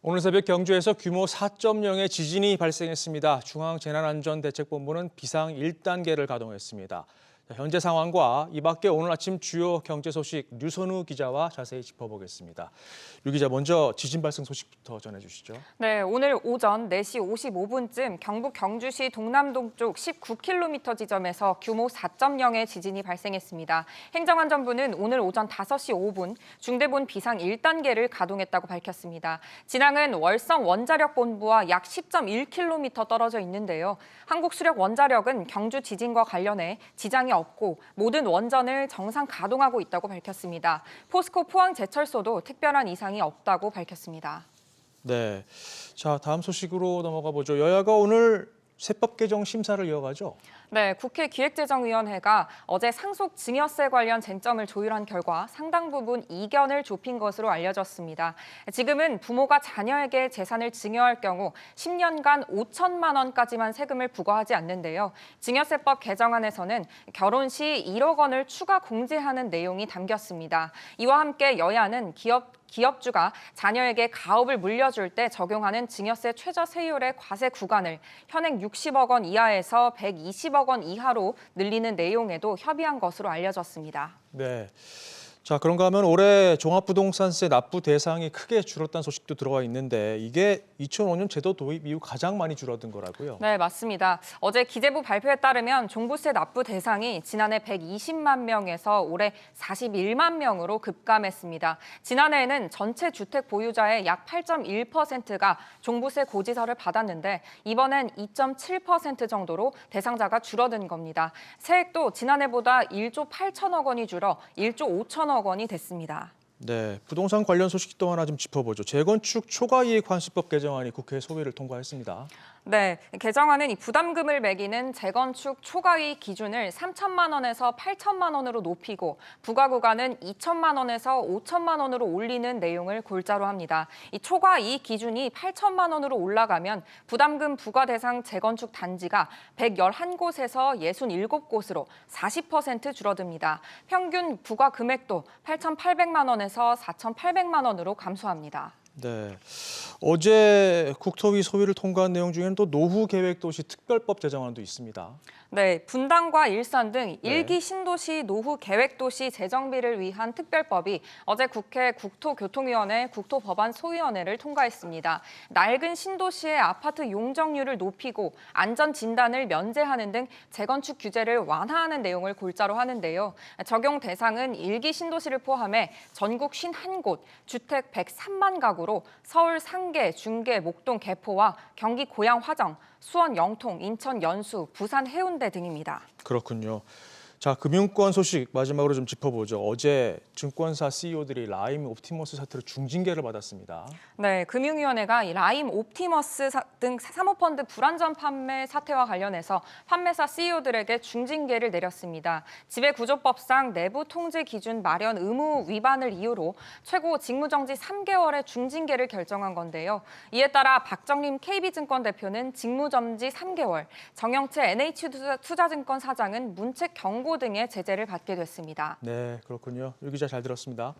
오늘 새벽 경주에서 규모 4.0의 지진이 발생했습니다. 중앙재난안전대책본부는 비상 1단계를 가동했습니다. 현재 상황과 이 밖에 오늘 아침 주요 경제 소식 류선우 기자와 자세히 짚어보겠습니다. 류 기자, 먼저 지진 발생 소식부터 전해주시죠. 네, 오늘 오전 4시 55분쯤 경북 경주시 동남동쪽 19km 지점에서 규모 4.0의 지진이 발생했습니다. 행정안전부는 오늘 오전 5시 5분 중대본 비상 1단계를 가동했다고 밝혔습니다. 진앙은 월성 원자력본부와 약 10.1km 떨어져 있는데요. 한국수력원자력은 경주 지진과 관련해 지장이 없고 모든 원전을 정상 가동하고 있다고 밝혔습니다. 포스코 포항제철소도 특별한 이상이 없다고 밝혔습니다. 네, 자 다음 소식으로 넘어가 보죠. 여야가 오늘 세법 개정 심사를 이어가죠. 네, 국회 기획재정위원회가 어제 상속 증여세 관련 쟁점을 조율한 결과 상당 부분 이견을 좁힌 것으로 알려졌습니다. 지금은 부모가 자녀에게 재산을 증여할 경우 10년간 5천만 원까지만 세금을 부과하지 않는데요. 증여세법 개정안에서는 결혼 시 1억 원을 추가 공제하는 내용이 담겼습니다. 이와 함께 여야는 기업주가 자녀에게 가업을 물려줄 때 적용하는 증여세 최저 세율의 과세 구간을 현행 60억 원 이하에서 120억 원 이하로 늘리는 내용에도 협의한 것으로 알려졌습니다. 네. 자, 그런가 하면 올해 종합부동산세 납부 대상이 크게 줄었다는 소식도 들어와 있는데 이게 2005년 제도 도입 이후 가장 많이 줄어든 거라고요? 네, 맞습니다. 어제 기재부 발표에 따르면 종부세 납부 대상이 지난해 120만 명에서 올해 41만 명으로 급감했습니다. 지난해에는 전체 주택 보유자의 약 8.1%가 종부세 고지서를 받았는데 이번엔 2.7% 정도로 대상자가 줄어든 겁니다. 세액도 지난해보다 1조 8천억 원이 줄어 1조 5천억 원이 됐습니다. 네, 부동산 관련 소식 또 하나 좀 짚어보죠. 재건축 초과이익 환수법 개정안이 국회 소위를 통과했습니다. 네, 개정안은 이 부담금을 매기는 재건축 초과이익 기준을 3천만 원에서 8천만 원으로 높이고 부과 구간은 2천만 원에서 5천만 원으로 올리는 내용을 골자로 합니다. 이 초과이익 기준이 8천만 원으로 올라가면 부담금 부과 대상 재건축 단지가 111곳에서 67곳으로 40% 줄어듭니다. 평균 부과 금액도 8,800만 원에서 4,800만 원으로 감소합니다. 네, 어제 국토위 소위를 통과한 내용 중에는 또 노후 계획 도시 특별법 제정안도 있습니다. 네, 분당과 일산 등 일기 신도시 노후 계획도시 재정비를 위한 특별법이 어제 국회 국토교통위원회 국토법안 소위원회를 통과했습니다. 낡은 신도시의 아파트 용적률을 높이고 안전 진단을 면제하는 등 재건축 규제를 완화하는 내용을 골자로 하는데요. 적용 대상은 일기 신도시를 포함해 전국 51곳, 주택 103만 가구로 서울 상계, 중계, 목동, 개포와 경기 고양 화정, 수원 영통, 인천 연수, 부산 해운대 등입니다. 그렇군요. 자, 금융권 소식 마지막으로 좀 짚어보죠. 어제 증권사 CEO들이 라임 옵티머스 사태로 중징계를 받았습니다. 네, 금융위원회가 이 라임 옵티머스 등 사모펀드 불안전 판매 사태와 관련해서 판매사 CEO들에게 중징계를 내렸습니다. 지배구조법상 내부 통제 기준 마련 의무 위반을 이유로 최고 직무정지 3개월의 중징계를 결정한 건데요. 이에 따라 박정림 KB증권 대표는 직무정지 3개월, 정영채 NH투자증권 사장은 문책 경고 등의 제재를 받게 됐습니다. 네, 그렇군요. 유 기자 잘 들었습니다.